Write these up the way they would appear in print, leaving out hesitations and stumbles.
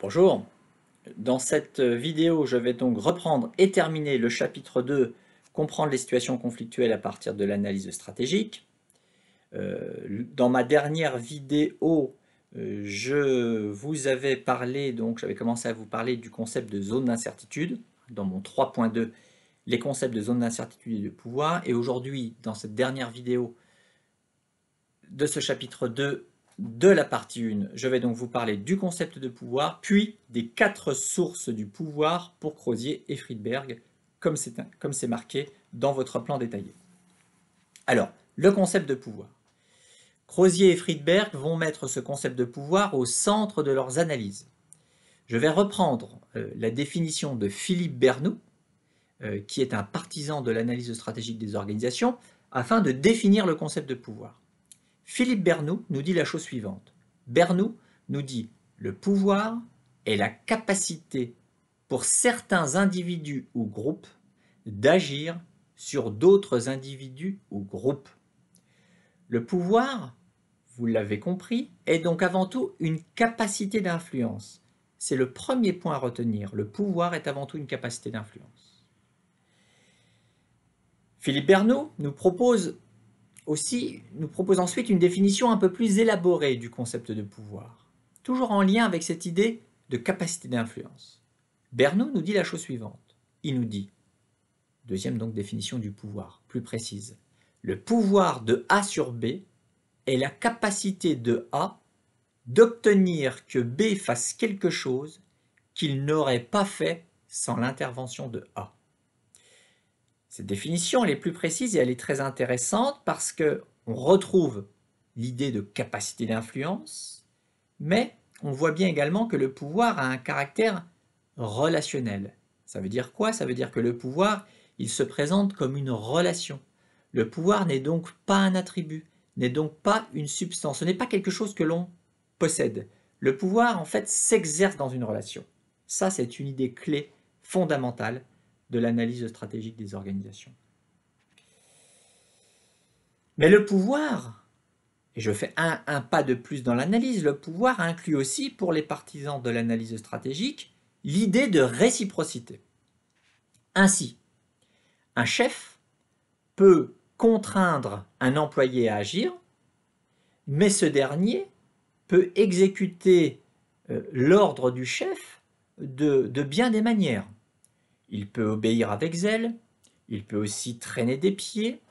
Bonjour, dans cette vidéo je vais donc reprendre et terminer le chapitre 2, comprendre les situations conflictuelles à partir de l'analyse stratégique. Dans ma dernière vidéo, je vous avais parlé, donc j'avais commencé à vous parler du concept de zone d'incertitude, dans mon 3.2, les concepts de zone d'incertitude et de pouvoir, et aujourd'hui, dans cette dernière vidéo de ce chapitre 2, de la partie 1, je vais donc vous parler du concept de pouvoir, puis des 4 sources du pouvoir pour Crozier et Friedberg, comme c'est marqué dans votre plan détaillé. Alors, le concept de pouvoir. Crozier et Friedberg vont mettre ce concept de pouvoir au centre de leurs analyses. Je vais reprendre la définition de Philippe Bernoux, qui est un partisan de l'analyse stratégique des organisations, afin de définir le concept de pouvoir. Philippe Bernoux nous dit la chose suivante. Bernoux nous dit « Le pouvoir est la capacité pour certains individus ou groupes d'agir sur d'autres individus ou groupes. Le pouvoir, vous l'avez compris, est donc avant tout une capacité d'influence. C'est le premier point à retenir. Le pouvoir est avant tout une capacité d'influence. Philippe Bernoux nous propose ensuite une définition un peu plus élaborée du concept de pouvoir, toujours en lien avec cette idée de capacité d'influence. Bernoux nous dit la chose suivante. Il nous dit, deuxième donc définition du pouvoir, plus précise, le pouvoir de A sur B est la capacité de A d'obtenir que B fasse quelque chose qu'il n'aurait pas fait sans l'intervention de A. Cette définition, elle est plus précise et elle est très intéressante parce qu'on retrouve l'idée de capacité d'influence, mais on voit bien également que le pouvoir a un caractère relationnel. Ça veut dire quoi? Ça veut dire que le pouvoir, il se présente comme une relation. Le pouvoir n'est donc pas un attribut, n'est donc pas une substance, ce n'est pas quelque chose que l'on possède. Le pouvoir, en fait, s'exerce dans une relation. Ça, c'est une idée clé, fondamentale, de l'analyse stratégique des organisations. Mais le pouvoir, et je fais un pas de plus dans l'analyse, le pouvoir inclut aussi, pour les partisans de l'analyse stratégique, l'idée de réciprocité. Ainsi, un chef peut contraindre un employé à agir, mais ce dernier peut exécuter l'ordre du chef de bien des manières. Il peut obéir avec zèle, il peut aussi traîner des pieds,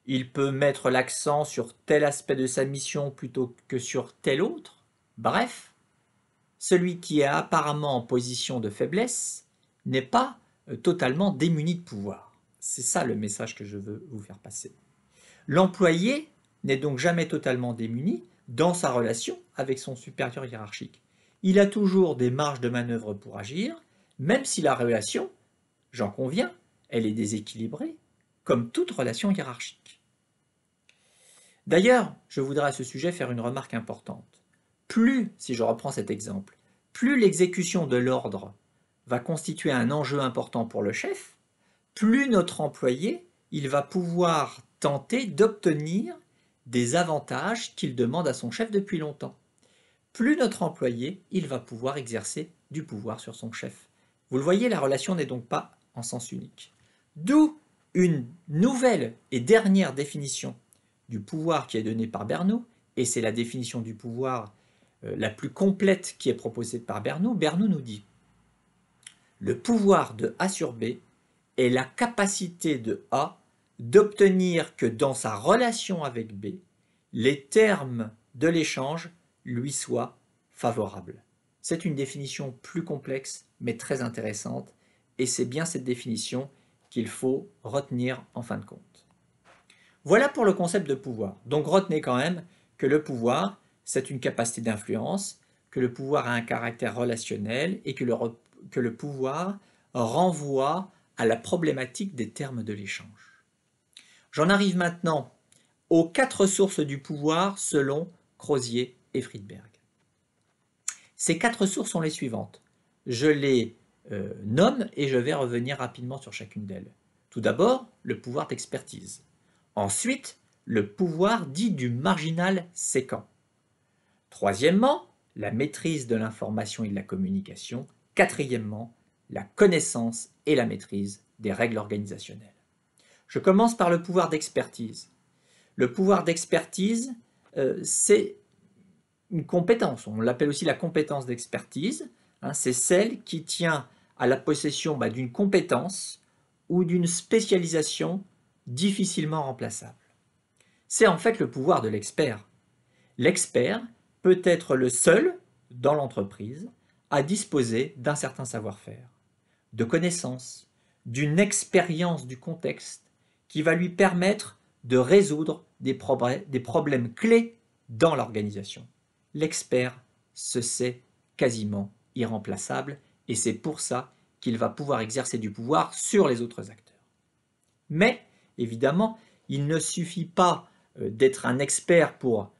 il peut mettre l'accent sur tel aspect de sa mission plutôt que sur tel autre. Bref, celui qui est apparemment en position de faiblesse n'est pas totalement démuni de pouvoir. C'est ça le message que je veux vous faire passer. L'employé n'est donc jamais totalement démuni dans sa relation avec son supérieur hiérarchique. Il a toujours des marges de manœuvre pour agir, même si la relation, j'en conviens, elle est déséquilibrée, comme toute relation hiérarchique. D'ailleurs, je voudrais à ce sujet faire une remarque importante. Plus, si je reprends cet exemple, plus l'exécution de l'ordre va constituer un enjeu important pour le chef, plus notre employé, il va pouvoir tenter d'obtenir des avantages qu'il demande à son chef depuis longtemps. Plus notre employé, il va pouvoir exercer du pouvoir sur son chef. Vous le voyez, la relation n'est donc pas en sens unique. D'où une nouvelle et dernière définition du pouvoir qui est donnée par Bernoux, et c'est la définition du pouvoir la plus complète qui est proposée par Bernoux. Bernoux nous dit « Le pouvoir de A sur B est la capacité de A d'obtenir que dans sa relation avec B, les termes de l'échange lui soient favorables. » C'est une définition plus complexe, mais très intéressante, et c'est bien cette définition qu'il faut retenir en fin de compte. Voilà pour le concept de pouvoir. Donc retenez quand même que le pouvoir, c'est une capacité d'influence, que le pouvoir a un caractère relationnel et que le pouvoir renvoie à la problématique des termes de l'échange. J'en arrive maintenant aux 4 sources du pouvoir selon Crozier et Friedberg. Ces 4 sources sont les suivantes. Je les nomme et je vais revenir rapidement sur chacune d'elles. Tout d'abord, le pouvoir d'expertise. Ensuite, le pouvoir dit du marginal séquent. Troisièmement, la maîtrise de l'information et de la communication. Quatrièmement, la connaissance et la maîtrise des règles organisationnelles. Je commence par le pouvoir d'expertise. Le pouvoir d'expertise, c'est une compétence. On l'appelle aussi la compétence d'expertise. C'est celle qui tient à la possession d'une compétence ou d'une spécialisation difficilement remplaçable. C'est en fait le pouvoir de l'expert. L'expert peut être le seul, dans l'entreprise, à disposer d'un certain savoir-faire, de connaissances, d'une expérience du contexte qui va lui permettre de résoudre des problèmes clés dans l'organisation. L'expert se sait quasiment irremplaçable et c'est pour ça qu'il va pouvoir exercer du pouvoir sur les autres acteurs. Mais, évidemment, il ne suffit pas d'être un expert pour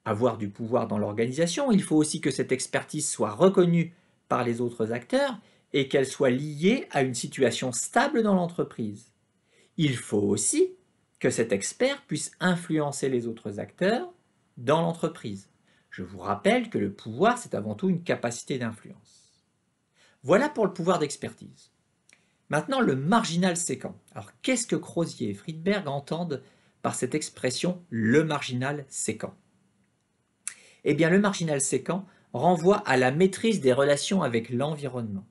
avoir du pouvoir dans l'organisation, il faut aussi que cette expertise soit reconnue par les autres acteurs et qu'elle soit liée à une situation stable dans l'entreprise. Il faut aussi que cet expert puisse influencer les autres acteurs dans l'entreprise. Je vous rappelle que le pouvoir, c'est avant tout une capacité d'influence. Voilà pour le pouvoir d'expertise. Maintenant, le marginal séquent. Alors, qu'est-ce que Crozier et Friedberg entendent par cette expression « le marginal séquent » ? Eh bien, le marginal séquent renvoie à la maîtrise des relations avec l'environnement.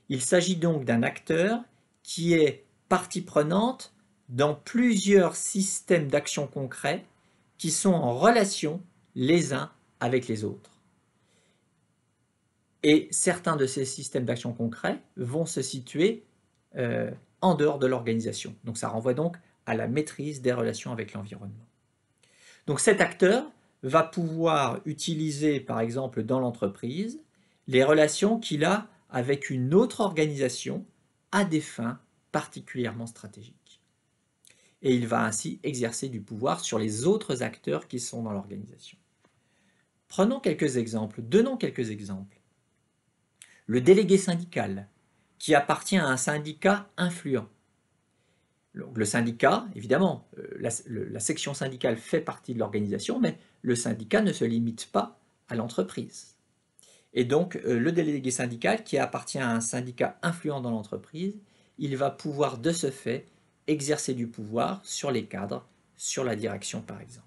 Il s'agit donc d'un acteur qui est partie prenante dans plusieurs systèmes d'action concrets qui sont en relation les uns avec les autres. Et certains de ces systèmes d'action concrets vont se situer en dehors de l'organisation. Donc ça renvoie donc à la maîtrise des relations avec l'environnement. Donc cet acteur va pouvoir utiliser, par exemple dans l'entreprise, les relations qu'il a avec une autre organisation à des fins particulièrement stratégiques. Et il va ainsi exercer du pouvoir sur les autres acteurs qui sont dans l'organisation. Prenons quelques exemples, donnons quelques exemples. Le délégué syndical, qui appartient à un syndicat influent. Le syndicat, évidemment, la section syndicale fait partie de l'organisation, mais le syndicat ne se limite pas à l'entreprise. Et donc, le délégué syndical qui appartient à un syndicat influent dans l'entreprise, il va pouvoir de ce fait exercer du pouvoir sur les cadres, sur la direction par exemple.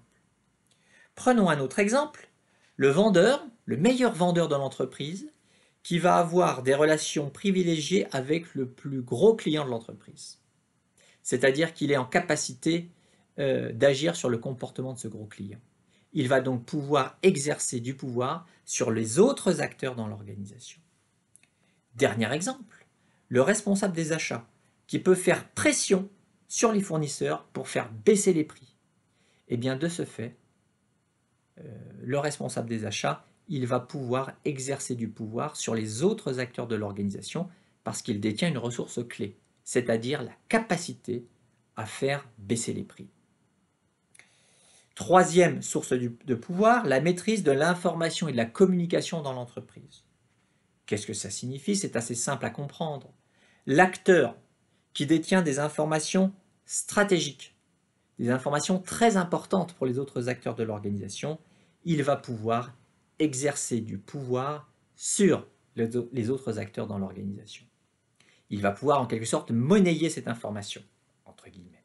Prenons un autre exemple, le vendeur, le meilleur vendeur de l'entreprise, qui va avoir des relations privilégiées avec le plus gros client de l'entreprise. C'est-à-dire qu'il est en capacité d'agir sur le comportement de ce gros client. Il va donc pouvoir exercer du pouvoir sur les autres acteurs dans l'organisation. Dernier exemple, le responsable des achats, qui peut faire pression sur les fournisseurs pour faire baisser les prix. Et bien de ce fait, le responsable des achats, il va pouvoir exercer du pouvoir sur les autres acteurs de l'organisation parce qu'il détient une ressource clé, c'est-à-dire la capacité à faire baisser les prix. Troisième source de pouvoir, la maîtrise de l'information et de la communication dans l'entreprise. Qu'est-ce que ça signifie? C'est assez simple à comprendre. L'acteur qui détient des informations stratégiques, des informations très importantes pour les autres acteurs de l'organisation, il va pouvoir exercer du pouvoir sur les autres acteurs dans l'organisation. Il va pouvoir en quelque sorte monnayer cette information, entre guillemets.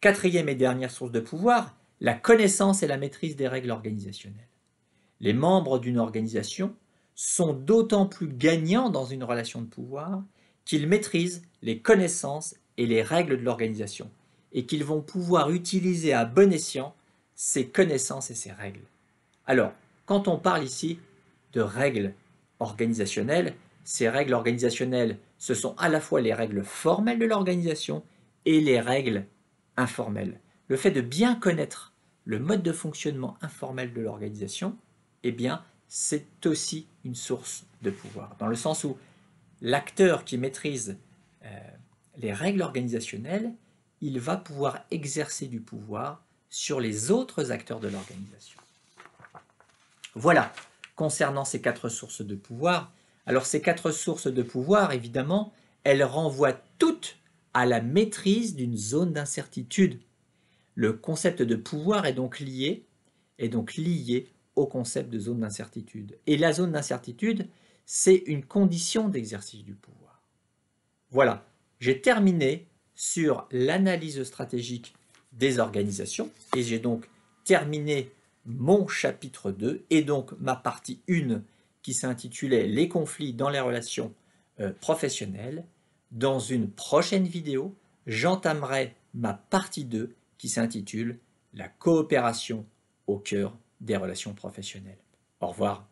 Quatrième et dernière source de pouvoir, la connaissance et la maîtrise des règles organisationnelles. Les membres d'une organisation sont d'autant plus gagnants dans une relation de pouvoir qu'ils maîtrisent les connaissances et les règles de l'organisation et qu'ils vont pouvoir utiliser à bon escient ces connaissances et ces règles. Alors, quand on parle ici de règles organisationnelles, ces règles organisationnelles, ce sont à la fois les règles formelles de l'organisation et les règles informelles. Le fait de bien connaître le mode de fonctionnement informel de l'organisation, eh bien, c'est aussi une source de pouvoir, dans le sens où l'acteur qui maîtrise les règles organisationnelles, il va pouvoir exercer du pouvoir sur les autres acteurs de l'organisation. Voilà, concernant ces 4 sources de pouvoir. Alors ces 4 sources de pouvoir, évidemment, elles renvoient toutes à la maîtrise d'une zone d'incertitude. Le concept de pouvoir est donc lié au concept de zone d'incertitude. Et la zone d'incertitude, c'est une condition d'exercice du pouvoir. Voilà, j'ai terminé sur l'analyse stratégique des organisations et j'ai donc terminé mon chapitre 2 et donc ma partie 1 qui s'intitulait Les conflits dans les relations professionnelles. Dans une prochaine vidéo, j'entamerai ma partie 2 qui s'intitule La coopération au cœur des relations professionnelles. Au revoir.